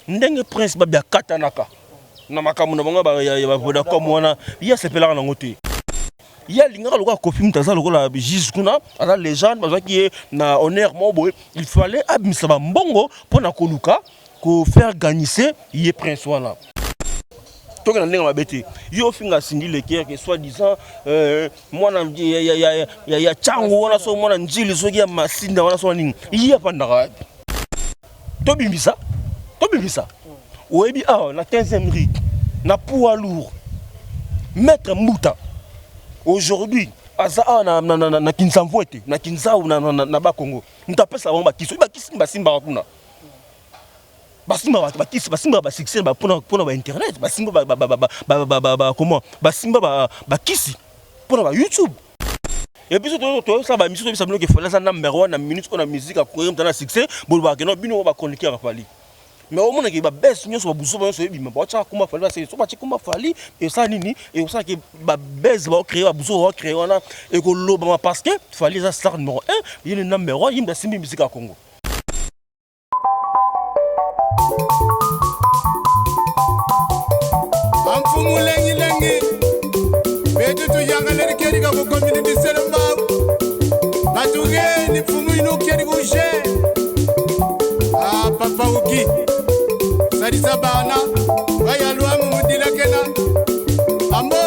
ndenge prince ba bia katanaka na makamu na bango ba ya boda comme wana ya sepelaka nango te ya lingaka lokola kofi mutaza lokola jis kuna ala légende bazaki na honneur mobo il fallait abimisa ba mbongo pona koluka ko faire gagner ye prince wana toke na ndenge mabete yo finga sindi le cœur que soit disant mwana ya chango wana so mwana njili so ya masinda wana so nini ya pandaka to bimbisa oyebi na 15e rue na poids lourd maître Mouta aujourd'hui aza na Kinsamvwete na Kinzao na Bakongo ntapesa bango bakisi basimba kuna basimba ba succès ba pona ba internet basimba ba comment basimba ba kisi pona ba YouTube et puis to ça ba mission to bisa que fallait ça number 1 na minute on a musique a courir dans succès bo ba que no bino ba chroniqueur fali mais au monde que ba best nyonso ba buso ba so bima ba cha kuma fali c'est so ba chi kuma fali et ça nini et ça que ba best ba créer ba buso ba créer wana et ko lo ba parce que fali ça star numéro 1 il est number 1 il ba simbi musique à Congo. Lengi betu tu yangale keri ka ko community selma batuge ni fumu ino keri ko je papa uki sari sabana waya lwa mudila kena ambo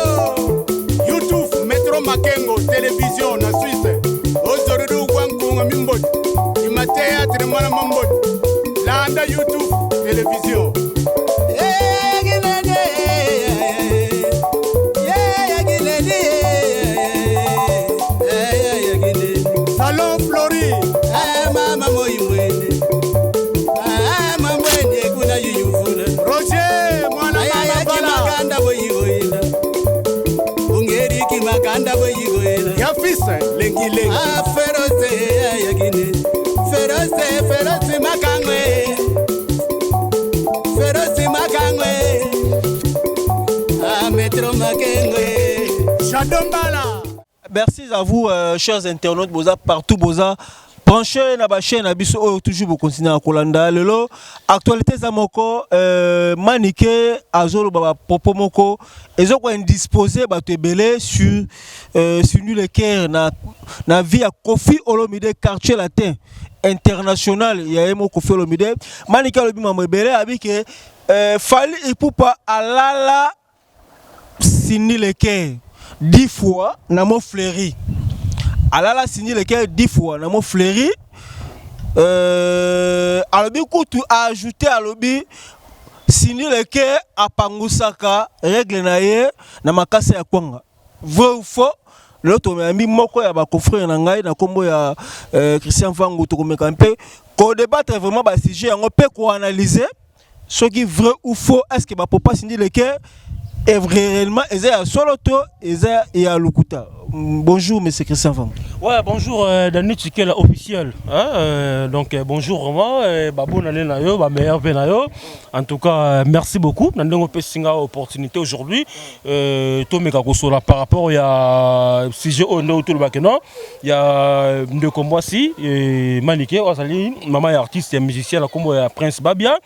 YouTube Metro Makengo télévision na Suisse ozorudu kwankunga mimbodi imatea tremana mambodi landa YouTube télévision. Salon Flori, mama moimwene, mamwene kuna yuyufuna. Roger, mwana mama bala. Boyigoyina. Ungeri kimakanda boyigoyina. Yafisa lengi. Feroze yagine. Feroze makangwe. Feroze makangwe. Metro Makengwe. Shadombala. Merci à vous, chers internautes, boza partout, boza. Branchez na ba chaîne abiso toujours vous continuer à Kolanda. Lelo actualité za moko Manike azolo baba popo moko ezoko indisposé ba tebele sur Nul Cœur na vie à Kofi Olomide quartier latin international ya emo Kofi Olomide Manike lobi mamebele abike fali ipupa alala Nul Cœur 10 fois na mo fleuri alala signé le cœur 10 fois na mo fleuri alobi kutu a ajouté alobi signé le cœur a pangusaka règle na ye na makasa ya kwanga vrai ou faux l'autre ami moko ya ba confrère na ngai na kombo ya Christian Vangu to komeka mpe ko débattre vraiment ba sujet yango pe ko analyser ce qui vrai ou faux est-ce que ba papa signé le cœur et réellement, ils sont solo to, ils sont à Lukuta. Bonjour, monsieur Christian Van. Ouais, bonjour, Dani Tchikela officiel. Donc, bonjour vraiment, Babou Nane Nayo, ma meilleure Venayo. En tout cas, merci beaucoup. Nous avons une opportunité aujourd'hui. Tomeka Kosola par rapport à sujet au nom de Bakeno. Il y a deux combats ici, Maniké, maman est artiste et musicien, comme Prince Babia.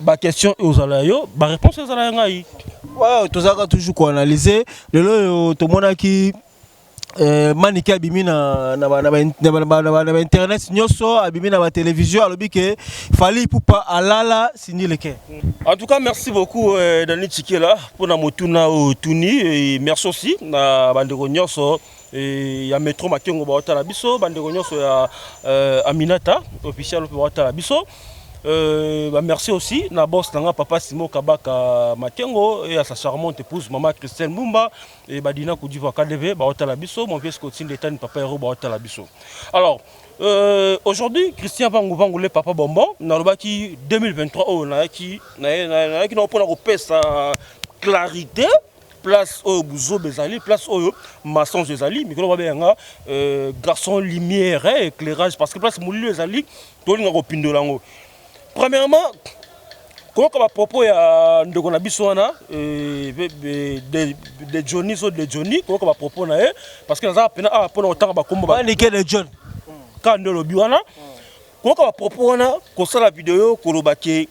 Ba question aux alayo, ba réponse aux alayo. Ouais, tout ça toujours analyser. Le tout monde qui Manike abimi na internet nyoso abimi na télévision alobi que fallait pour pas alala signer le cœur. En tout cas, merci beaucoup Dani Tchikela pour na motuna au tuni et merci aussi na bandeko nyoso et ya Metro Makengo ba otala biso bandeko nyoso ya Aminata officiel ba otala biso. Merci aussi na boss nanga papa Simo Kabaka Makengo et à sa charmante épouse maman Christelle Mumba et Badina Koudiva KDV ba otala biso mon vieux Scotine d'État papa Hero ba otala biso. Alors aujourd'hui Christian Vangu le papa Bonbon na lobaki 2023 oh na ki na pona ko pesa clarité place au Bouzo Bezali, place au maçon Bezali, mais qu'on va bien garçon lumière et éclairage parce que place Moulou Bezali, tout le monde a opinion là. Premièrement, comment à propos ya ndeko na biso wana de Johnny so de Johnny comment à propos na parce que ça pena pona autant ba kombo ba nike de John quand le biwana comment ka propos wana ko sala vidéo ko lobake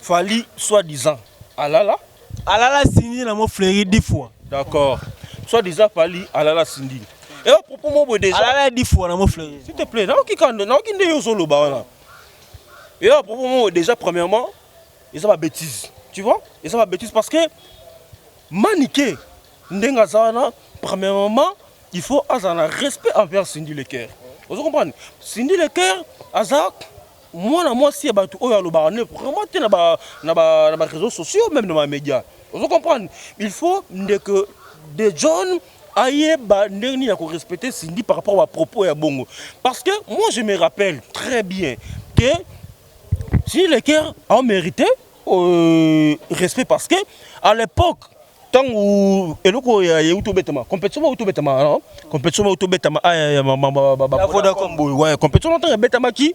Fally soi-disant alala Cindy na mo fleuri 10 fois. d'accord. Soi-disant Fally alala Cindy. Et à propos moi déjà Alala 10 fois na mo fleuri. s'il te plaît, non qui nde solo ba wana. Et à propos moi déjà premièrement, ils ont pas bêtise. Tu vois? Ils ont pas bêtise parce que maniquer ndenga zana premièrement, il faut avoir un respect envers Cindy Lecker. Vous comprenez? Cindy Lecker azak moi si ba tout oyo lo ba ne vraiment te na ba réseaux sociaux même dans les médias. Vous comprenez? Il faut que des jeunes aillent ba ndeni ya ko respecter Cindy par rapport à propos ya bongo. Parce que moi je me rappelle très bien que Cindy Lecker a mérité respect parce que à l'époque tant où eloko ya utobetama compétition utobetama non compétition utobetama ouais compétition tant betama qui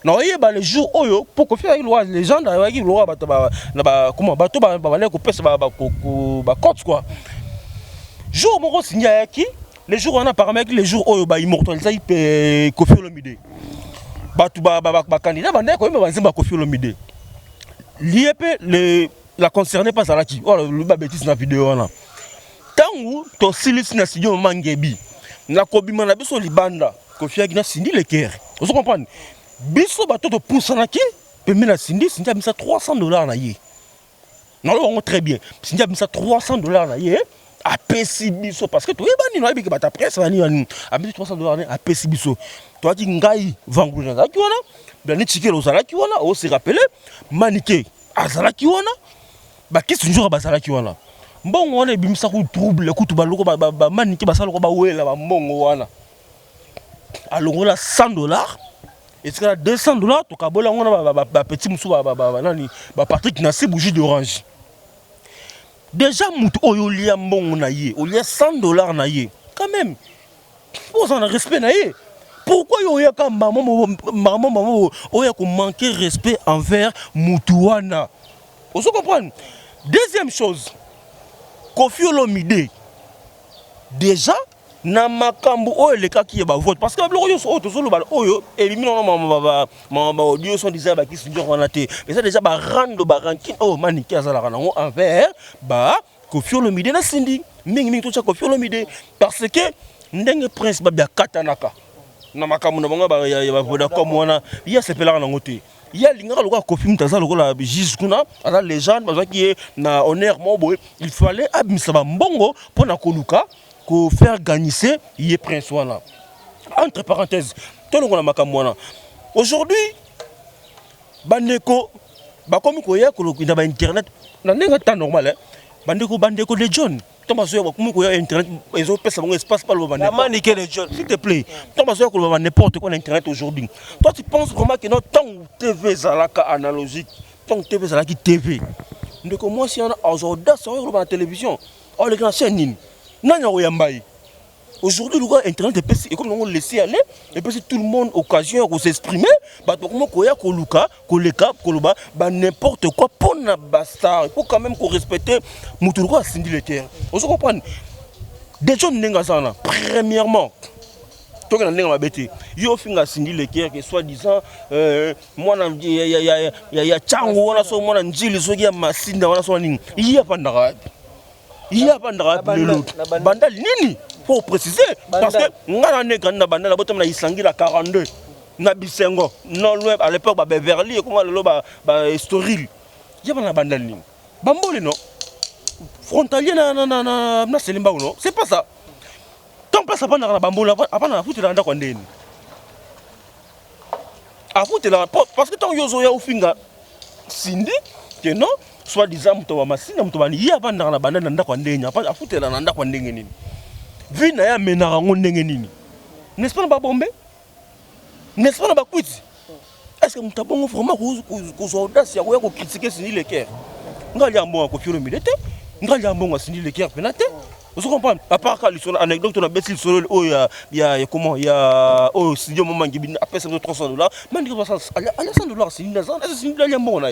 non yeba les jours oyo pour ko faire loi légende avec loi ba comment bato ba ba ko pesa ba cote quoi jour mon signé qui les jours on a par les jours oyo ba immortaliser Koffi Olomide bato ba candidat ba ndeko ba nzimba Koffi Olomide l'IEP la concernait pas à la qui oh le bêtise dans la vidéo là tant où to silis na studio mangebi na kobima na biso libanda Koffi agina Cindy Lecker vous comprenez biso bato to pousse na ki pembe na Cindy a mis ça $300 na ye non on très bien Cindy a mis ça $300 na ye a pesi biso parce que to yebani no yebiki bata presse bani a mis $300 a pesi biso to ati ngai vangulu na ki wana bien ni tikelo za ki wana on se rappeler maniqué azala ki wana ba kisi njura basala ki wana mbongo wana ebimisa ku trouble kutu baloko ba maniki basala ko ba wela ba mbongo wana alongola $100 et c'est $200 to kabola ngona ba petit musu ba nani ba Patrick Nassi bougie d'orange déjà mutu oyo lia mbongo na ye o lia $100 na ye quand même vous en respect na ye pourquoi yo ya ka maman oya ko manquer respect envers mutu wana. Vous comprenez? Deuxième chose, Koffi Olomide, déjà, na makambu oyo le kaki ba vote parce que bloko yo so to solo ba oyo elimino ma audio son disait ba ki sinjo wana te mais ça déjà ba rando ba rankin oh maniki azala kana envers ba Koffi Olomide na Cindy mingi to cha Koffi Olomide parce que ndenge prince ba bia katanaka na makambu na bango ba ya voda comme wana ya sepela na ngote ya lingaka lokola Koffi mutaza lokola jiskuna ala légende parce que na honneur mobo il fallait abimisa ba mbongo pona koluka ko faire gagner yé prince wana entre parenthèses to longola makambu wana aujourd'hui bandeko ba komi ko ya ko na ba internet na ndenge temps normal bandeko de John Thomas Soya komi ko ya internet ezo pesa bango espace pas le bandeko maniquer de John s'il te plaît Thomas Soya ko ba n'importe quoi internet aujourd'hui toi tu penses vraiment que notre temps TV zalaka analogique tant TV zalaki TV ndeko moi si on a aujourd'hui sur la télévision on les grands chaînes nanya oyambai aujourd'hui le gars internet et comme on laisser aller et puis tout le monde occasion de s'exprimer bah comment koya koluka koleka koloba bah n'importe quoi pour na basta il faut quand même qu'on respecte mutu ko Cindy Lecker on se comprend des gens n'enga sana premièrement toi que n'enga mabete yo finga Cindy Lecker que soit disant moi na ya chango wana so moi na njili so ya masinda wana so nini iya pandara il y a bandal nini faut préciser parce que ngana neka na bandal la botom na isangi la 42 na bisengo non loin à l'époque ba Beverly comment le ba Estoril il y a na bandal nini bambole non frontalier na Selimba non c'est pas ça tant pas ça pas na bambole apa na futi na ndako ndeni a futi la parce que tant yozo ya ufinga Cindy que non soit disant muto wa masina muto bani ya banda na banda nda kwa ndenya pa afutela na nda kwa ndenge nini vina ya menara ngo ndenge nini n'est-ce pas ba bombe n'est-ce pas ba kwiti est-ce que muto bongo vraiment ko audace ya ko critiquer Cindy Lecker ngali ambonga Koffi Olomide te ngali ambonga Cindy Lecker penate vous comprenez à part quand l'histoire anecdote na besi solo o ya comment ya o studio moment ngi après $300 mandi ko ça $100 c'est une zone est-ce que Cindy ambonga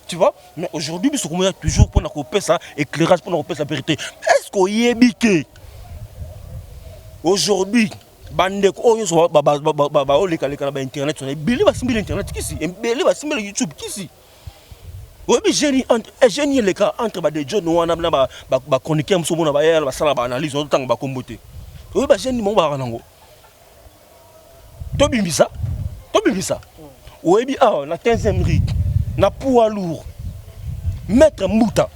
tu vois, mais aujourd'hui, il y a toujours pour couper ça, éclairage pour couper sa vérité. Est-ce qu'on y est biqué? Aujourd'hui, bande ko yo so ba oleka leka na internet so ebele basimbi internet kisi ebele basimbi YouTube kisi obi génie leka entre ba de John wana na ba chroniqueur muso mona ba yela ba sala ba analyse on tanga ba kombote obi ba génie mo ba nango to bimbisa obi na 15e rue na poids lourd maître Mouta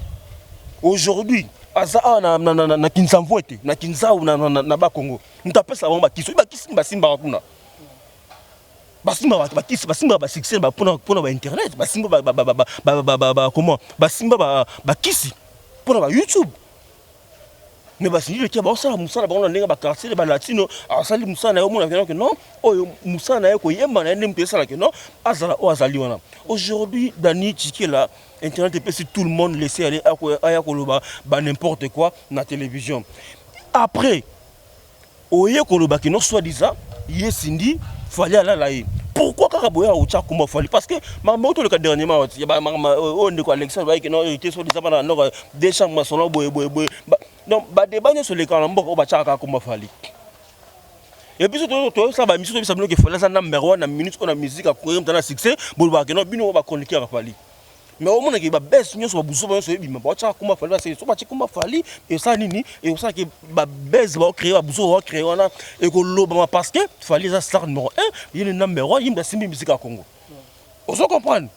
aujourd'hui aza na Kinsamvoete na Kinzao na ba Congo ntapesa ba bakiso basimba kuna basimba ba succès ba pona ba internet basimba ba comment basimba ba kisi pona ba YouTube mais basimba le kia ba osala musala ba on ndenge ba quartier ba latino asali musala yo mona que non oyo musala yo ko yemba na ndem pesa la que non azali wana aujourd'hui Dani Tchikela internet peut tout le monde laisser aller à koloba ba n'importe quoi na télévision après oye koloba qui non soi-disant yesindi fallait aller là. Pourquoi Karaboya ou Tchakouma Fali? Parce que ma moto le cas dernièrement, il y a on est quoi Alexandre qui n'a été sur des amants des chambres sonores boy. Donc des bagnes sur les calambos au Bachaka Kouma Fali. Et puis surtout ça va mission ça me que fallait ça numéro 1 minute qu'on a musique à courir dans la succès pour voir que non bino va connecter à Fali. Mais au moins que ba baisse nyo so buso ba so bi ma Bachaka Kouma Fali c'est so Bachaka Kouma Fali et ça nini et ça que ba baisse va créer ba buso va créer on a et que loba parce que Fali ça star numéro 1 il est numéro 1 il me simbi musique à Congo. On se comprend.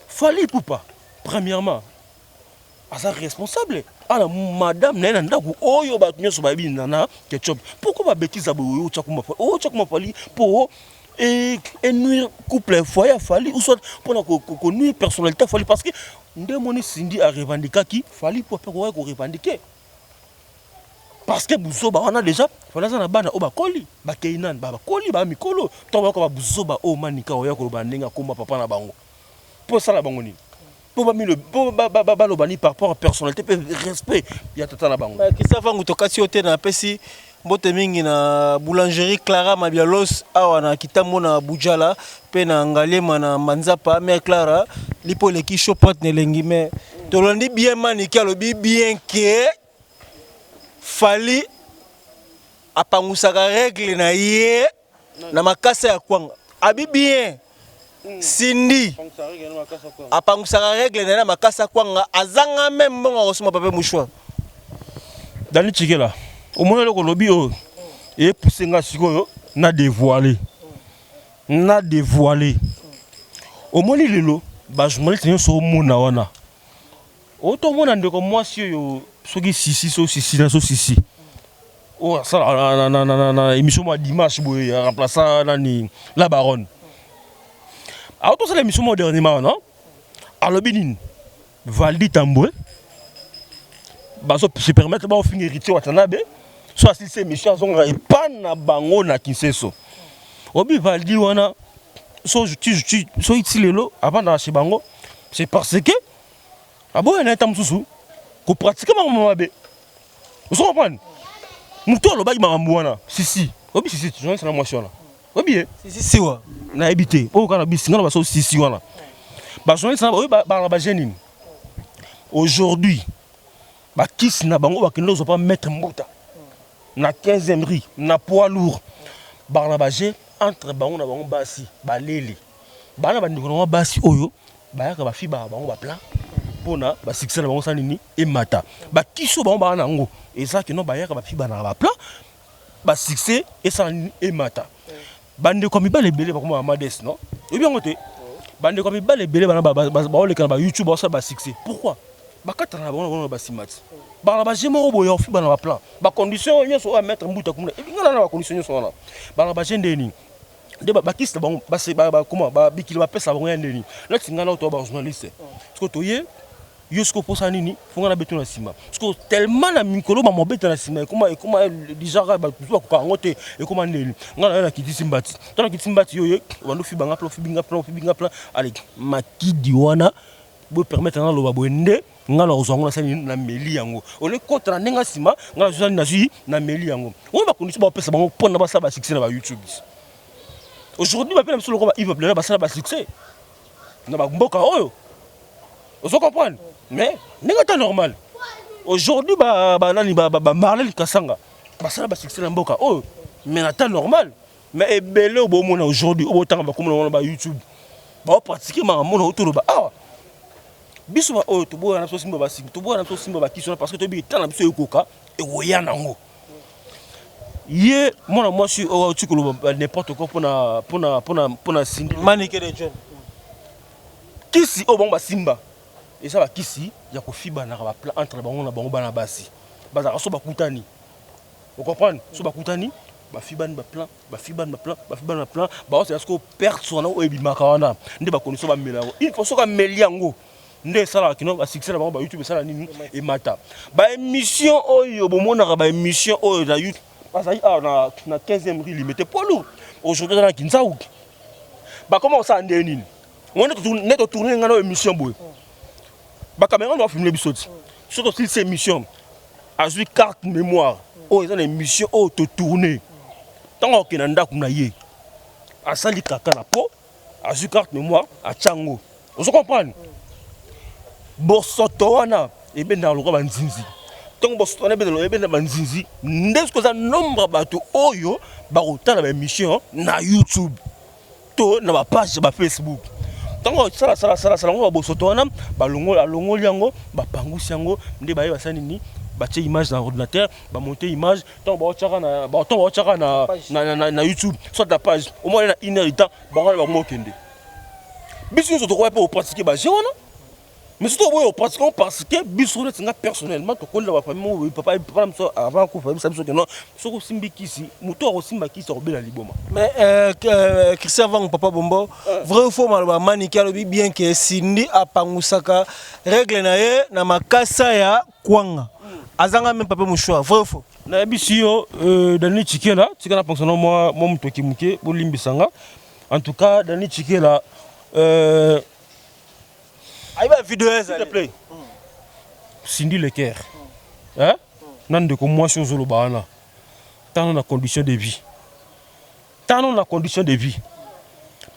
Fali Poupa premièrement à sa responsable ala madame nena ndaku oyo ba nyo so ba bi nana ketchup pourquoi ba bêtise ba o Tchakouma Fali pour et nuire couple foyer Fali ou soit pour nuire personnalité Fali parce que ndemoni Sindi a revendiqué qui Fali pour revendiquer parce que buso ba on a déjà fala za na bana o ba koli ba keinan ba koli ba mikolo to ba ko ba buso ba o manika o ya ko ba ndenga komba papa na bango pour ça la bango ni pour ba mi le ba lo bani par rapport à personnalité respect ya tata na bango ki sa vangu to kasi ote na pesi mbote mingi na boulangerie Clara Mabialos awa na kitambo na Bujala pe na Ngalema na Manzapa mère Clara lipo leki chopat ne lengi mais to londi bien manika lobi bien que Fali apangusaka règle na ye na makasa ya kwanga abi bien Sindi apangusaka règle na makasa kwanga azanga même bongo kosoma pape mouchoir Dani Tchikela au moins le lobby et pousser nga sikoyo na dévoiler au moins lelo ba journaliste nyo so mona wana auto mona ndeko mwasi yo soki sisi oh ça na émission moi dimanche boy remplaçant nani la baronne auto ça l'émission moi dernièrement non alors binin Valdi Tamboué baso se permettre ba finir héritier watanabe soit si c'est mission zonga et pas na bango na Kinseso obi Valdi wana so itilelo avant na chez bango c'est parce que abo na tamsusu ko pratiquer mabe vous comprenez muto lo ba makambo wana si obi si tu na motion là obi si wa na habité o kana bisinga ba so si wana ba journaliste na ba jeune aujourd'hui ba kisi na bango ba kendo zo pas mettre Mouta na 15e rue na poids lourd barnabagé entre bango na bango basi baleli bana bandiko na basi oyo bayaka ba fiba bango ba plan pona ba succès na bango sanini e mata ba kiso bango bana ngo eza que non bayaka ba fiba na ba plan ba succès e sanini e mata bande ko mi bale belé ba ko Mades non e bien ngote bande ko mi bale belé bana ba oleka ba YouTube ba succès pourquoi bakata na bango ba simati ba jemo boyo fiba na ba plan ba condition nyoso a mettre Mbuta kumuna e ngala na ba condition nyoso wana ba jendeni de ba kista bango ba comment ba bikili ba pesa bango yandeni na tingana to ba journaliste parce que toye yosko posa nini fonga na beto na sima parce que tellement na mikolo ba mobeta na sima et comment déjà ba ko ka ngote et comment ndeni ngala na kiti simbati to na kiti simbati yoye wando fiba ngaplo plan allez makidi wana bo permettre na lo ba boende ngala ozongo na sani na meli yango ole kontra nenga sima ngala zani na zui na meli yango on va condition ba pesa bango pona ba sa ba succès na ba YouTube aujourd'hui ba pena solo ko ba il va plaire ba sa ba succès na ba mboka oyo on comprend mais nenga ta normal aujourd'hui ba nani ba Marlel Kasanga ba sa ba succès na mboka oyo mais na temps normal mais ebele obomona aujourd'hui obotanga comme on ba YouTube ba pratiquer ma mona autour ba ah biso ba o to boya na so simba ba simba to boya na so simba ba kisona parce que to bi tana biso ekoka e woya nango ye mona moi je suis tu n'importe quoi pour sindi manique de John kisi o bon ba simba et ça ba kisi ya ko fiba na ba plan entre bango na bango bana basi baza so ba kutani vous comprenez so ba kutani ba fiban ba plan ba plan ba c'est parce que personne o ebimaka wana nde ba connaissance ba melango il faut so ka meliango nde sala kino ba succès na ba YouTube sala nini et mata ba émission oyo bomona ba émission oyo na YouTube parce que na 15e rue limité pour nous aujourd'hui dans Kinshasa ba comment ça ndé nini on est tourner ngana émission boy ba caméra doit filmer bisoti surtout si c'est émission a joué carte mémoire oh ils ont une émission oh to tourner tant que nanda kuna ye a sali kaka na po a joué carte mémoire a chango vous comprenez bosoto wana e ben dans le ko banzinzi tant bosoto wana e ben na banzinzi ndesko za nombre bato oyo ba kotala ba émission na YouTube to na ba page ba Facebook tango sala ngo bosoto wana ba longo yango ba pangusi yango nde ba yeba sanini ba tie image dans ordinateur ba monter image tant ba chaka na YouTube soit la page au moins na 1 heure de temps ba mo kende biso to ko pa pratiquer ba jona mais surtout on pratique parce que biso na personnellement to ko la famille papa avant ko famille ça biso que non soko simbi kisi muto ko simba kisi ko bela liboma mais Christian Vang papa Bombo vrai ou faux maloba manique alobi bien que sindi apangusaka règle na ye na makasa ya kwanga azanga même papa mouchoir vrai ou faux na bisio Dani Chikela tikana fonctionnement moi mutoki muke bo limbisanga en tout cas Dani Chikela aïba vidéo s'il te plaît Cindy Leker hein nan de ko moi chose lo bana tant na condition de vie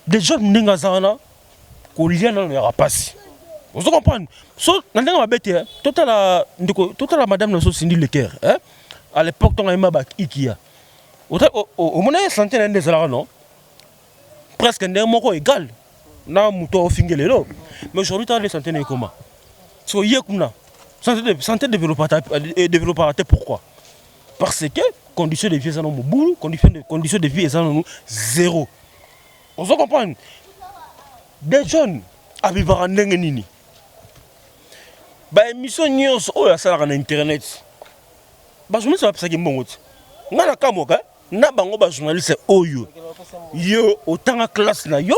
des jeunes ninga zana ko liana na rapasi vous comprenez so nanga mabete total madame na so Cindy Leker hein à l'époque ton aima ba ikia au mona santé na ndezala non presque ndé moko égal na muto fingelelo mais aujourd'hui tu as les santé n'est comment so yekuna santé développateur pourquoi parce que conditions de vie ça non boulot conditions de vie ça non zéro on se comprend des jeunes à vivre en nini ba émission news oya sala na internet ba journaliste ba pesaki mbongo ngana kamoka na bango ba journaliste oyo yo otanga classe na yo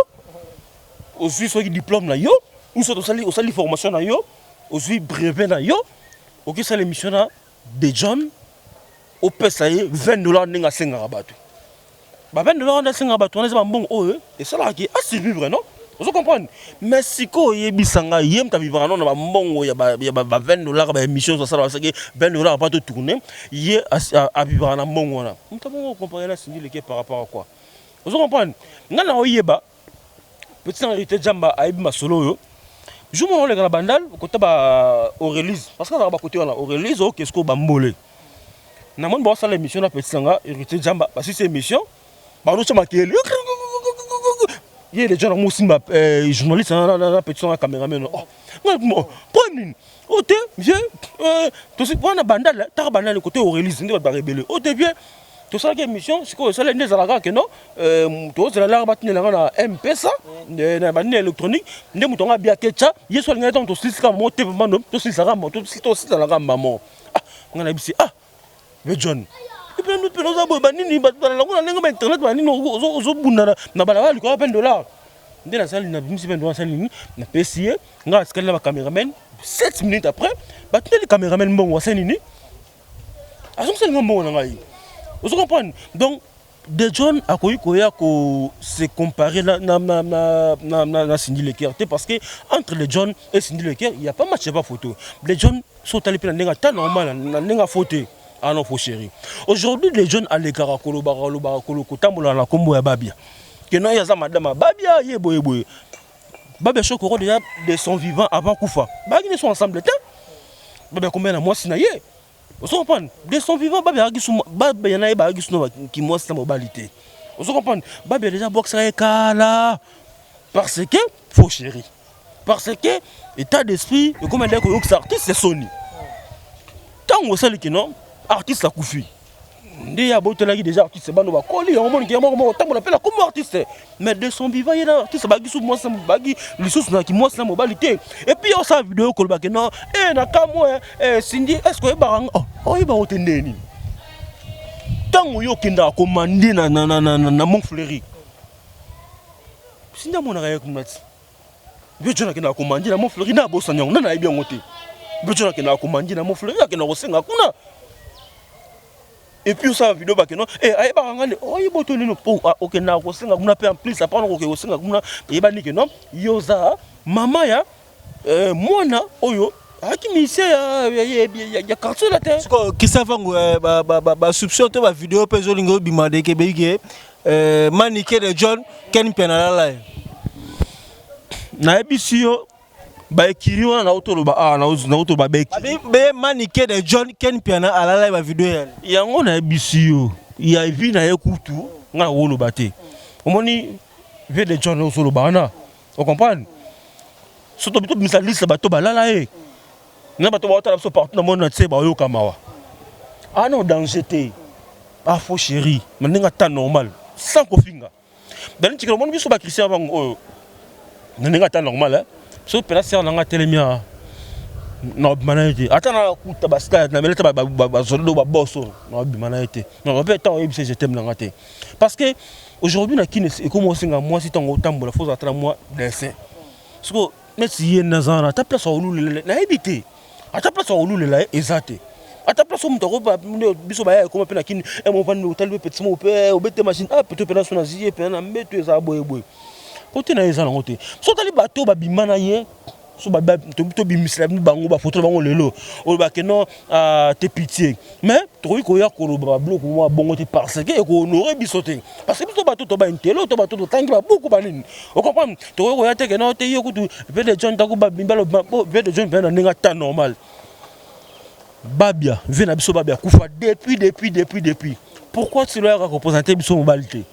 aussi soit diplôme na yo ou soit aussi formation na yo aussi brevet na yo OK ça l'émission na de John au pesaye $20 ninga senga bato ba $20 na senga bato on est bon oh et ça là qui assez vivre non vous comprenez mais siko yebisanga yem ta vivre non na ba mbongo ya ba $20 ba émission ça là c'est que $20 pas de tourner yé à vivre na mbongo na on comprendre là Cindy Leker par rapport à quoi vous comprenez ngana oyeba petit en réalité jamba aibi masolo yo je mon le bandal côté ba au release parce que ba côté on au release au qu'est-ce que ba mbolé na mon ba ça l'émission na petit nga hérité jamba parce que c'est émission ba no chama kele il les gens musimba journaliste na petit nga caméraman oh prendre ote vieux to c'est pour na bandal ta bandal côté au release ndi ba rebelle ote vieux tout ça qui émission c'est quoi ça les nezalaka que non tout ça la batine na MP ça na banine électronique ndé mutonga bia ketcha yeso linga to sisika mote mano to sisaka moto to sisaka la maman ah ngana bisi ah mais John et puis nous penons abo banini batala ngona nenga internet banini ozo bunda na bala bali ko $20 ndé na salle na bimisi $20 salle na PCA nga skala ba cameraman 7 minutes après batine le cameraman mbongo wasenini azon c'est mbongo na ngai vous comprenez donc des jeunes à quoi se comparer na Cindy Leker parce que entre les jeunes et Cindy Leker il y a pas match pas photo les jeunes sont allés prendre un temps normal na photo ah non faut chéri aujourd'hui les jeunes à l'écart kolo kotambola na kombo ya babia que non ya za madame babia yeboye babia chokoro déjà de son vivant avant kufa ba ils sont ensemble babia combien na mois sina ye Vous comprenez? De son vivant, il y en a qui montrent la mobilité. Vous comprenez? Il y a déjà boxe avec là. Parce que, faut chérir. Parce que, état d'esprit, comme on dit que artiste, c'est Sony. Tant que vous que non, artiste, la koufi. Il y a déjà artiste, c'est bon, on va coller, on appelle comme artiste. Mais de son vivant, il y a artiste, qui montre la mobilité. Et puis, on sait vidéo que non, Cindy, est-ce que oh, il va retenir. Tant que vous avez commandé dans mon fleury. Cindy, mon arrière, comme ça. Je vais commander dans mon fleury, na bosanyong, na bien monté. Je vais commander dans mon fleury, na rosenga kuna. Et puis ça vidéo ba que non ay ba ngane oh y botoni no po OK na rosenga kuna pe en plus ça prendre OK rosenga kuna y ba ni que non yoza mama ya mwana oyo akimisia ya quartier la terre qui savango ba soupçon to ba vidéo pe zo lingo bimade ke bege Maniké de John Ken Penalala na ebisio ba ekiri wana na otoloba na otoloba beki be Maniké de John Ken Penalala ba vidéo yango na ebisio ya vi na ekutu nga woloba te omoni vie de John osoloba na on comprend surtout bito misalisa bato balala na bato ba otala so partout na monde na tse ba yo kamawa non danger te faux chéri maninga ta normal sans kofinga dans tikelo mon biso ba Christian bango maninga ta normal so pela ser nanga telemia na bimanaite atana kuta baska na meleta ba zolo ba bosso na bimanaite na repé tant ebise je t'aime nanga te parce que aujourd'hui na kine et comme osinga moi si tango tambola faut attendre moi dessin parce que mais si yena zana ta place olule na ebité ata place olule la ezate ata place mu toko ba biso ba comme pe na kine e mo vandi hotel petit mo pe obete machine peut pe na sona zie pe na mbeto eza boye côté na eza ngote so tali bato ba bimana ye so ba to bimisla bango ba photo bango lelo o ba que non te pitié mais to ko ya ko ba bloc mo bongo te parce que ko honorer bisoté parce que biso bato to ba intelo to bato to tangi ba beaucoup ba nini o comprendre to ko ya te que non te yo kutu pe de John ta ko ba bimbalo pe de John pe na ninga ta normal babia vena biso babia kufa depuis pourquoi tu leur représenter biso mobilité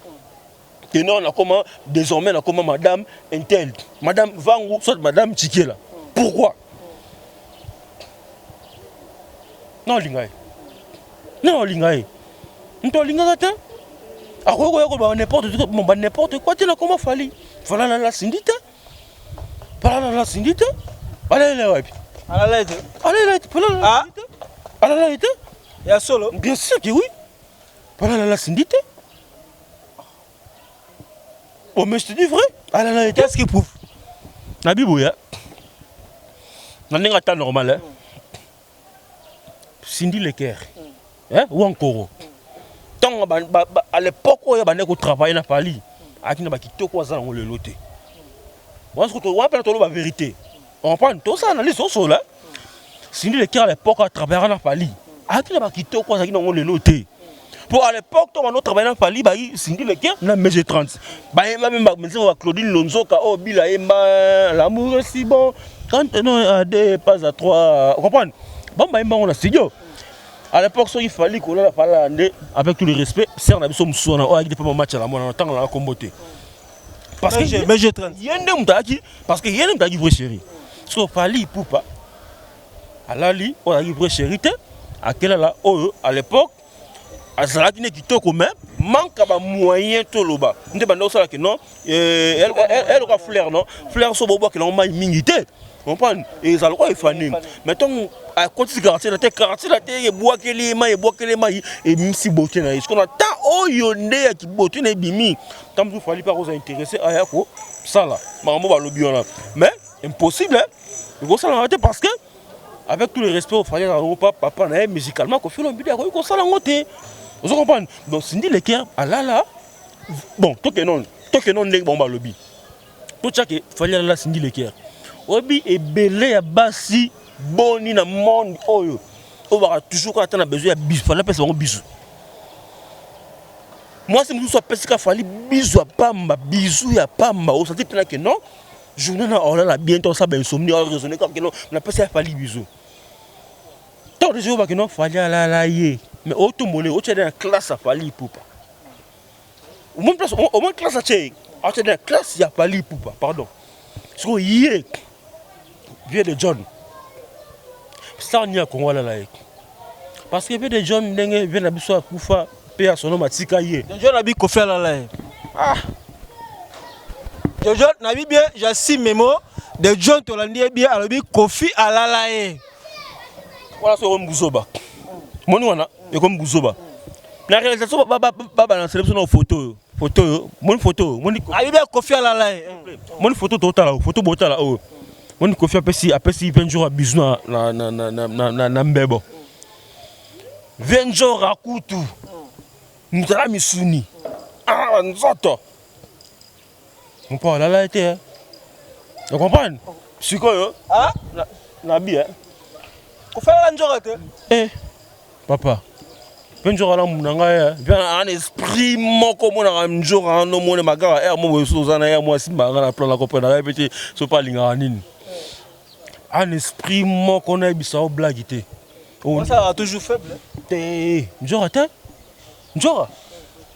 que non, on a comment désormais on a comment madame Intel, madame Vangu, soit madame Tchikiela. Pourquoi? Non, Lingaï. Non, Lingaï. Non, Lingaï, n'importe quoi, tu l'as comment fallu. Voilà la syndite. Voilà la syndite. Allez, il y a solo. Bien sûr que oui. Voilà la syndite. Oh, mais je te dis vrai. Qu'est-ce qui prouve? Nabibouya. N'a pas normal. Hein? Cindy Leker. Ou encore. Tant à l'époque où il y a travaillé dans Paris, il y a quitté quoi ça on le loté. On se retrouve la vérité. On prend tout ça analyse au sol. Cindy Leker à l'époque a travaillé dans Paris. Il y a quitté quoi ça on le loté. Pour à l'époque, on a travaillé dans Paris, Cindy Leker, dans MG30. Même Claudine Lonzoka, oh, l'amour est si bon. Quand on a des pas à trois, vous comprenez? Bon, on a studio. À l'époque, il fallait qu'on a parlé avec tout le respect. C'est un absent on a dit pas mon match à la moindre en temps on a combattu. Parce que MG30. Il y a un homme qui, parce qu'il y a un homme qui vrai chéri. So Paris pour pas. À la lit, on a dit vrai chéri. À quelle là, à l'époque. Azalaki ne kitoko mais manque ba moyen to loba nde bando sala que non elle aura fleur non fleur so bobo que l'on m'a mingité on prend et ça quoi il fani mettons à côté quartier la terre et bois que les mailles et misi beauté na ce qu'on attend oh yonde qui beauté na bimi tant vous fallait pas vous intéresser à yako ça là maman va lobi là mais impossible hein il faut ça l'arrêter parce que avec tout le respect au frère papa na musicalement ko fait l'obidi ko ça la ngoté. Vous comprenez? Donc, Cindy Leker, là, bon, tout que non, n'est pas lobby. Tout ça qu'il fallait là, Cindy Leker. Obi est belé à Bassi, boni dans le monde. On va toujours attendre besoin de bisous. Il fallait passer un bisou. Moi, c'est nous qui avons qu'il fallait bisous à Pamba, bisous à Pamba. On sentit que non, journée on a bientôt ça, ben, insomnie, on a raisonné comme que non, on a passé à fallait bisous. Tant genre de jour qui non fallait la yé mais auto monnaie auto dans classe à Fally Ipupa au moins place au moins classe à tché auto dans classe il y a Fally Ipupa pardon so yé vieux de John ça on y a Congo là parce que vieux de John ndenge vient na biso akufa pe à son nom matika yé de John abi Kofi Alala ah de John nabi bien j'assume mémo de John Tolandi bien alobi Kofi Alala voilà c'est comme Bouzoba moni wana et comme Bouzoba la réalisation ba balancer sur nos photos mon photo moni abi bien Kofi Alala mon photo total photo botala oh moni Kofi apesi 20 jours à bisou na mbebo 20 jours à kutu mutala misuni ah nzoto mon pas Alala était tu comprends sikoyo ah na bien Kofi Alala njora te papa penjo ala munanga bien un esprit moko mona njora no mona magara er mo sozana ya mo simba na plan la comprendre répéter so pas linga nini un esprit moko na bisa o blague te on ça toujours faible te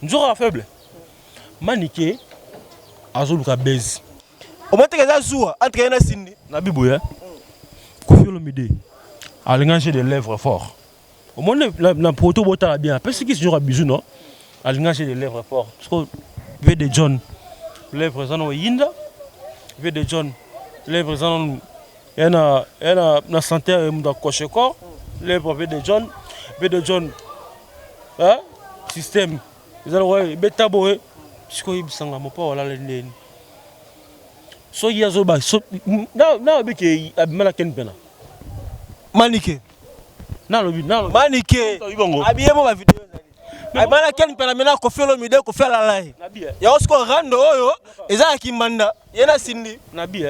njora faible manike azoluka base au moins que ça joue entre na sindi na biboya Koffi Olomide a l'engagé des lèvres forts. Au moins, la proto bota bien. Parce que c'est un bisou, non? A l'engagé des lèvres forts. Parce que V de John, lèvres en Yinda. V de John, lèvres en. Il y a la santé dans coche corps. Lèvres V de John. Hein? Système. Ils ont bêta boé. Parce que ils sont pas voilà les. So il y a zoba. So na biki abimala kenpena. Manike. Non, Manike. Habillé ma vidéo. Abana ken pena mena Koffi Olomide Koffi Alala. Ya osko rando oyo eza kimanda. Yena sindi. Nabi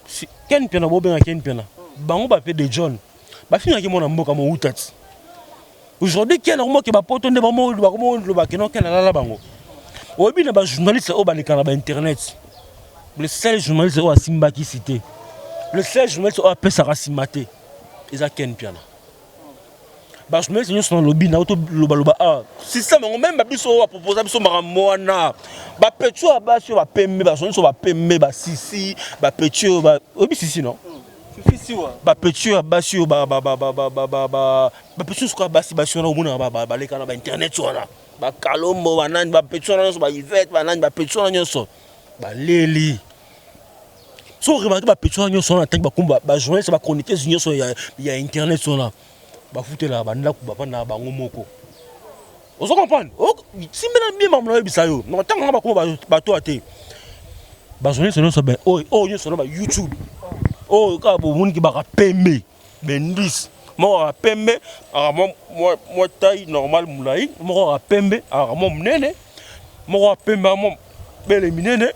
si ken pena bo benga ken pena. Bango ba pe de John. Ba fina ki mona mboka mo utati. Aujourd'hui ken mo ke ba poto nde ba mo lo ba ke no ken Alala bango. Obi na ba journaliste o ba lekana ba internet. Le seul journaliste o asimba ki cité. Le seul journaliste o apesa rasimate. Eza ken piana. Ba journaliste nous sont lobby na auto loba ah système même ba biso a proposer biso maramona. Ba petio ba sur ba pembe ba journaliste ba pembe ba sisi ba petio ba obi sisi non. Sisi wa. Ba petio ba sur ba petio sur ba si ba sur na omuna ba lekana ba internet wana. Ba kalombo ba nani ba petio na ba Yvette ba nani ba petio na nyonso. Ba leli. So remarquer ba petio na nyonso na tank ba komba ba journaliste ba chroniquer nyonso ya internet sona. Ba fouter la banda ku ba na bango moko. Vous comprenez? Si maintenant bien maman bisa yo, non tant ba komba ba to ate. Ba journaliste no so ben nyonso na ba YouTube. Ka bo mun ki ba pembe. Ben 10. Mo pembe, mo taille normal moulai, mo pembe, mo mnene. Mo pembe mo bele minene.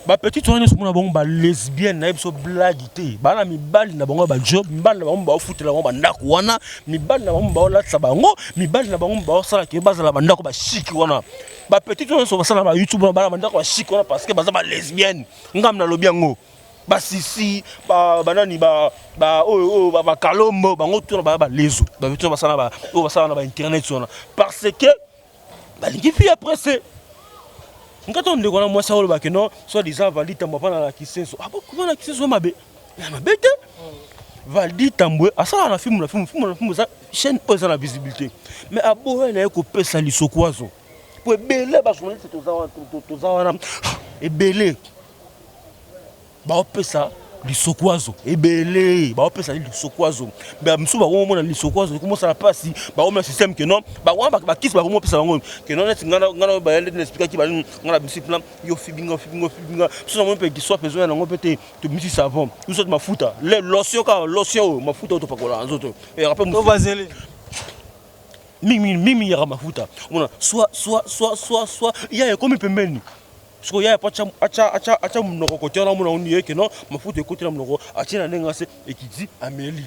Ba petite soigneuse pour na bango ba lesbienne na biso blague te. Ba na mibali na bango ba job, mibali na bango ba futela bango ba ndako wana, mibali na bango ba latsa bango, mibali na bango ba sala ke bazala ba ndako ba chic wana. Ba petite soigneuse ba sala ba YouTube ba na ndako ba chic wana parce que baza ba lesbienne. Ngam na lobi yango. Ba sisi ba nani ba kalombo bango to ba lezo. Ba petite ba sala ba sala na ba internet wana parce que ba lingi fi après c'est quand on dit qu'on a moins ça au bac non soit disant Valdi Tambwe pas dans la kiseso ah bon comment la kiseso ma bé la bête Valdi Tambwe à ça la film ça chaîne pas la visibilité mais à beau elle est coupé ça lisokwazo pour belé ba journaliste to za et belé ba opé ça lisokwazo et belé ba opé ça lisokwazo ba msu ba wona lisokwazo comment ça passe ba o système que non ba wa ba kiss ba mo pesa ngo que non ngana ba yende expliquer ki ba ngana bisi plan yo fibinga so mo pe ki soit besoin ngo pété to misi savon tout ça mafuta le lotion mafuta to pakola nzoto et rappel to vazeli mimi ya mafuta ona soit il y a comme pembeni parce qu'il y a pas acha mnoko côté na mona on que non mafuta côté na mnoko atina ndenga se et qui dit Amélie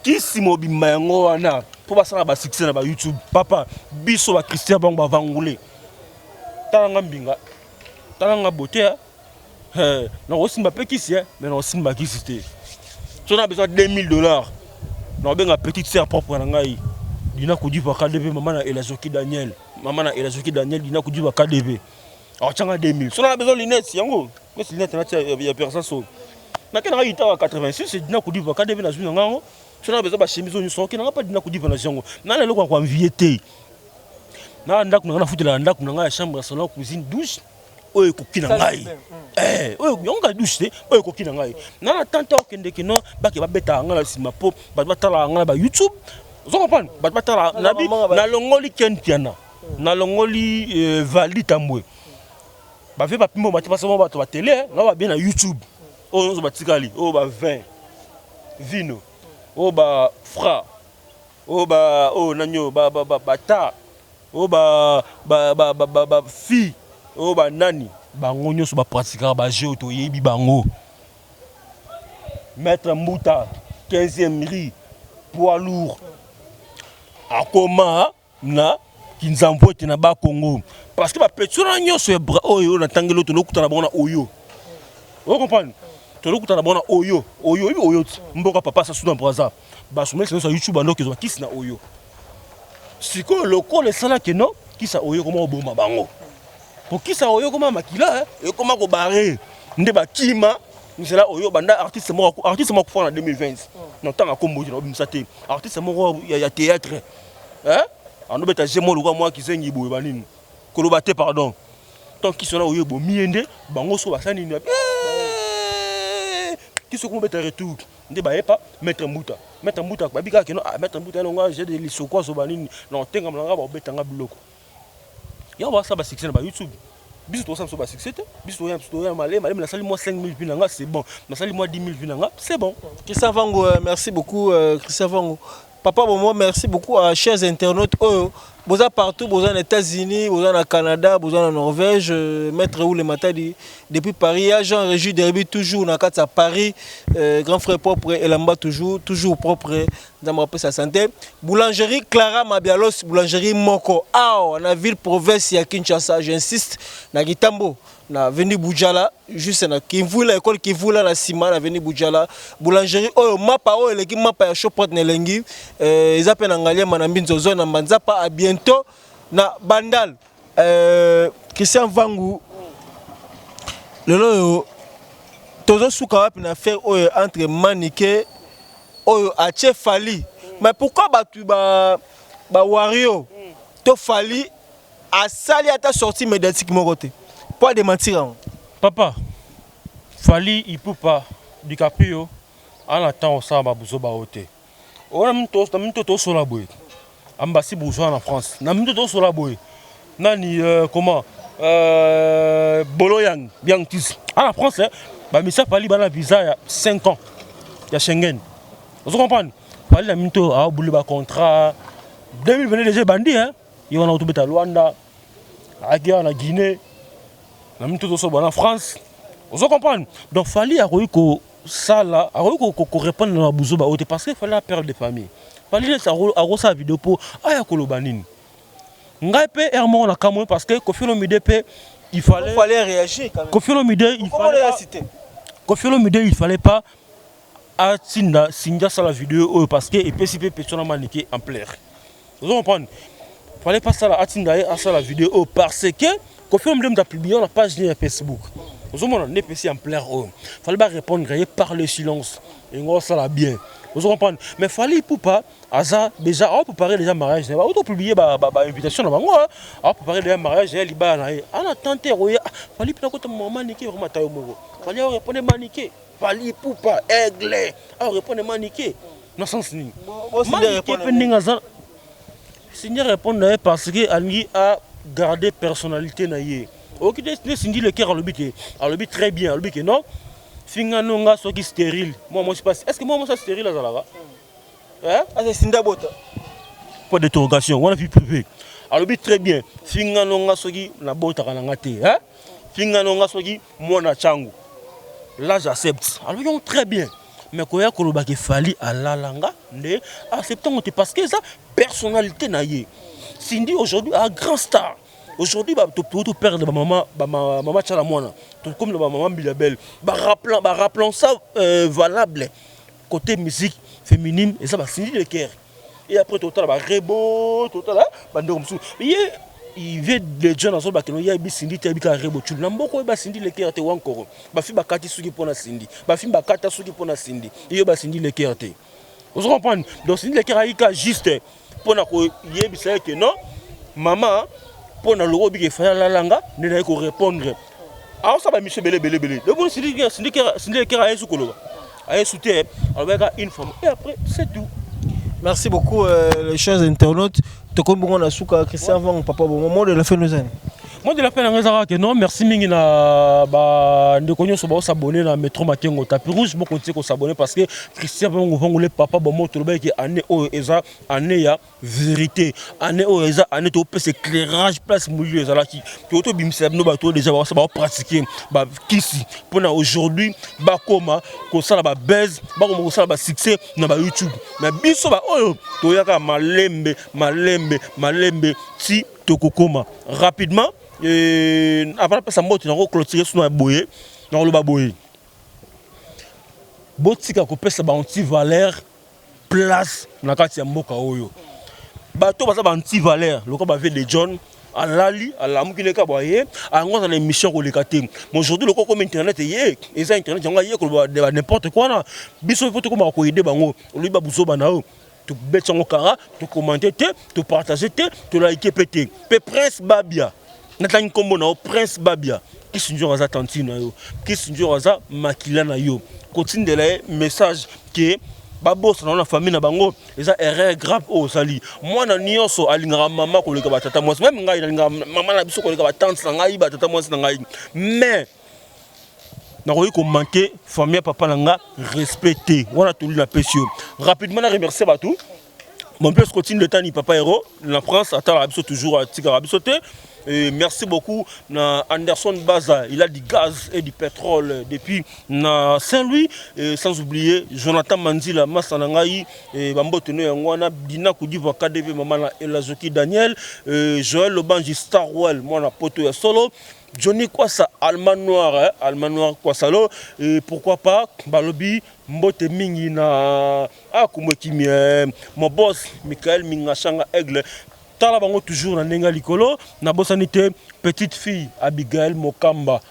kisi mobimba yango wana po basala ba succès na ba YouTube papa biso ba Christian bango ba vangule talanga mbinga talanga beauté na osimba pe kisi mais na osimba kisi te so na besoin $2000 na na benga petite sœur propre na ngai dina kudi pa KDB maman na Elazoki Daniel dina kudi pa KDB a changa 2000 so na besoin lunettes yango mais lunettes na ya personne so na kena ita 86 dina kudi pa KDB na zuna ngango so na besoin ba chemise on so kena pa dina kudi pa na jango na lelo kwa enviété na ndaku na futela ndaku na ngai chambre salon cuisine douche oyo kokina ngai oyo yonga douche te oyo kokina ngai na tante okende kino bake babeta ngala sima po batala ngala ba YouTube zo comprendre batala nabi na longoli kentiana na longoli Vali Tambwe ba fait ba pimo ba pas seulement ba télé na ba bien na YouTube oyo zo batikali oyo ba vin vino oyo ba fra oyo ba oyo nanyo ba ta oyo ba fi oyo ba nani bango nyonso ba pratiquer ba jeu to yebi bango maître Mbuta 15e riz poids lourd akoma na kinzambo na ba Congo parce que ba petuna nyonso e bra oyo na tangelo to lokutana bona oyo o comprendre to lokutana bona oyo mboka papa sa suna braza ba soumettre sur YouTube ando kezo kisi na oyo siko lokole sala ke no kisa oyo koma oboma bango pour kisa oyo koma makila e koma ko barrer nde ba kima misela oyo banda artiste mo ko na 2020 non tanga kombo na obimsate artiste mo ya théâtre ando beta jemo lo moi ki zengi boye banini koloba te pardon tant qui sont là oyo bo miende bango so basani ni qui se kombe ta retour nde ba epa maître Mbuta ba bika ke no maître Mbuta no nga j'ai de lisoko so banini non tenga mlanga ba betanga biloko ya ba sa ba succès na ba YouTube biso to sa so ba succès te biso ya malé na sali moi 5000 pinanga c'est bon na sali moi 10000 pinanga c'est bon. Christian Vango, merci beaucoup Christian Vango. Papa Bomo, merci beaucoup à chers internautes. Vous êtes partout, vous êtes aux États-Unis, vous êtes au Canada, vous êtes en Norvège, Maître Oule Matadi depuis Paris. Jean-Régis Derby toujours dans à Paris, grand frère propre et Lamba toujours propre dans ma sa santé. Boulangerie Clara Mabialos, boulangerie Moko. Ah, la ville province à Kinshasa, j'insiste, na Gitambo. Na veni Boujala juste na Kivula école Kivula na Sima na veni Boujala boulangerie oyo mapa oyo eleki mapa ya shopot na lengi eza pe na ngalia na mbinzozo na Manzapa. À bientôt na Bandal. Christian Vangu lelo tozo suka wapi na faire oyo entre Maniké oyo ache Fali mais pourquoi ba Wario to Fali a sali ata sorti médiatique mon côté. Pas de mentir. Papa, Fali il peut pas du capio en attendant ça ba buzo ba hote. On a mis tout sur la boue. Ambassade bourgeois en France. On a mis tout sur la boue. Nani comment Boloyang bien tis. En France ba misa Fali ba na visa il y a 5 ans. Il y a Schengen. Vous comprenez? Fali a mis tout a boule ba contrat 2020 déjà bandit hein. Il on a tout beta Luanda. A Guinée, Guinée. Na minto to so en France. Vous comprenez? Donc Fali a ko sala, a ko répondre na buzo ba ote parce que Fali a père de famille. Fali a sa vidéo pour aya kolobanine. Ngai pe ermo na kamwe parce que Koffi Olomide pe il fallait réagir quand même. Koffi Olomide il fallait pas atinda sinja sa la vidéo parce que et PCP personne maniqué en plaire. Vous comprenez? Fallait pas ça la atinda à ça la vidéo parce que Koffi Olomide a publié la page de Facebook. Vous comprenez? En plein il fallait pas répondre par le silence. Et on ça la bien. Vous comprenez? Mais fallait pour pas déjà on préparer déjà mariage. On a publié invitation dans bango. On préparer déjà mariage et liba na. On a tenté fallait pas que maman niqué vraiment tayo moko. Fallait répondre maniqué. Fallait pour pas aigle. On répondre maniqué. Dans sens ni. Maniqué pendinga ça. Signer répondre parce que Angi a gardé personnalité na yé. Ok, Cindy le cœur à l'obit très bien, à l'obit que non. Fingano nga soki stérile. Moi je passe. Est-ce que moi ça stérile là? Hein? Ah c'est Cinda Bota. Pas d'interrogation, on a vu privé. À l'obit très bien. Fingano nga soki na bota kana ngate, hein? Fingano nga soki moi na changu. Là j'accepte. Alors très bien. Mais quand il y a koloba ke Fali à la langa, ne acceptons parce que ça personnalité na yé. Cindy aujourd'hui a grand star. Aujourd'hui, tout perdre maman Chalamouana, comme la maman Bilabel, rappelant ça valable. Côté musique, féminine et ça va Cindy Lecker. Et après total va Rebo total ba ndeko musu. Il veut des gens dans son bac il y a Cindy te bika Rebo tu n'amboko ba Cindy Lecker te wankoro. Ba fi ba kati suki pona Cindy. Ba fi ba kata suki pona Cindy. Et ba Cindy Lecker te. Vous comprenez? Donc Cindy Lecker a juste pona ko yebisa que non maman pona loro bika fa la langa ne na ko répondre. Ah ça va monsieur belé. Le bon Cindy Lecker a sukolo. A sauté avec une femme et après c'est tout. Merci beaucoup les chers internautes. Tokombongo na suka Christian Vang papa bon moment de la fin nous aime. Moi de la fin na que non merci mingi na ba ndeko nyoso ba s'abonner na Métro Makengo tapis rouge mo continuer ko s'abonner parce que Christian Vang le papa bon moto le ki année o eza année ya vérité année o eza année to peut éclairage place milieu eza là qui to bimse no ba to déjà ba pratiquer ba kisi pour aujourd'hui ba koma ko sala ba buzz ba ko sala ba succès na ba YouTube mais biso ba oyo to yaka malembe si tokokoma rapidement après ça mot na ko clôturer sur na boye na lo ba boye botika ko pesa ba anti valeur place na kati ya mboka oyo bato baza ba anti valeur loko ba ve de John alali alamukile ka boye ango na émission ko lekate mais aujourd'hui loko comme internet yé eza internet yango yé ko ba n'importe quoi na biso faut ko ma ko aider bango lui ba buzo banao tu bête son cara tu commenter tu partager tu liker pété pe Prince Babia natani kombo na Prince Babia qui sinjo raza tantine yo qui sinjo raza makila na yo continue de la message que babos na famille na bango eza erreur grave o sali moi na nyonso alingara mama ko leka batata moi même ngai na mama na biso ko leka batante na ngai batata moi na ngai mais na ko ko manquer famille papa nanga respecter wana tout la pesio rapidement na remercier batou mon père continue de tani papa héros la France attend la biso toujours à Tigara bisoté. Merci beaucoup na Anderson Baza, il a du gaz et du pétrole depuis na Saint-Louis, sans oublier Jonathan Manzila Massanangai et Bamboteno Yangwana Dina Koudiva KDV Mamana Elazoki Daniel, Joël Lobanji Starwell, moi na poto ya solo. Johnny Kwasa Alman Noir Kwasalo et pourquoi pas Balobi Mbote Mingi na Kumwekimi mon boss Michael Mingashanga Aigle tala bango toujours na nenga likolo na bosanité petite fille Abigail Mokamba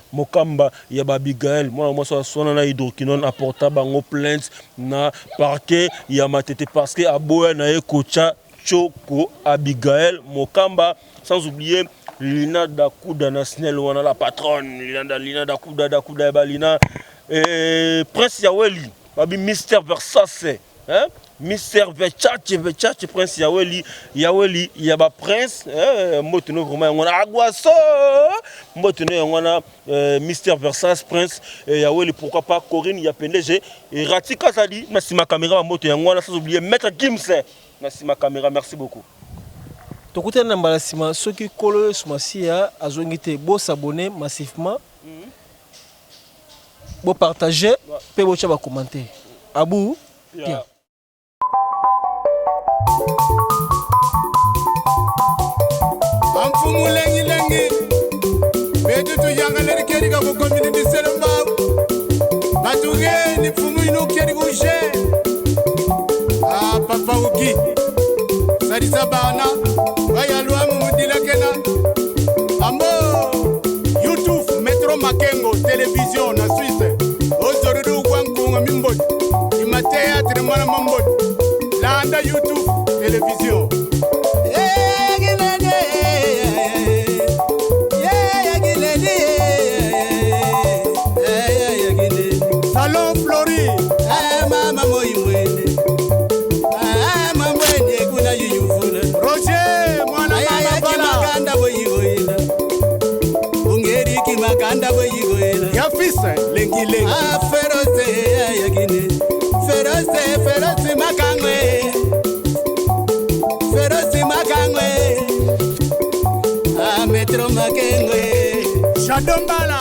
ya Abigail moi sona na hydroquinone apporta bango plainte na parquet ya matete parce que aboya na ekocha choko Abigail Mokamba sans oublier Lina Dakuda National wana la patronne Lina Dakuda Balina Prince Yaweli babi Mister Versace hein Mister Versace Prince Yaweli yaba Prince moteno vraiment ngona agwaso moteno ngona Mister Versace Prince Yaweli pourquoi pas Corinne ya PNG et Ratika Sadi na sima caméra moto ngona sans oublier Maître Gimse na sima caméra merci beaucoup. Tokuta na mbalasima soki kolo sumasia azongite bo s'abonner massivement bo partager pe bo cha ba commenter Abou bien Amfumu lengi betu tu yangaleri keri ka ko community selamba batuge ni fumu ino keri ko je papa uki sadisa bana bayalwa mumudila kena ambo YouTube Métro Makengo télévision na Suisse ozorudu kwankunga mimbodi imatea tremana mambodi landa YouTube télévision Salon Flori mama moimwene mamwene kuna yuyufuna Roger mwana mama bala makanda boyigoina ungeri ki makanda boyigoina yafisa lengi feroze yagine feroze makangwe Métro Makengo Shadombala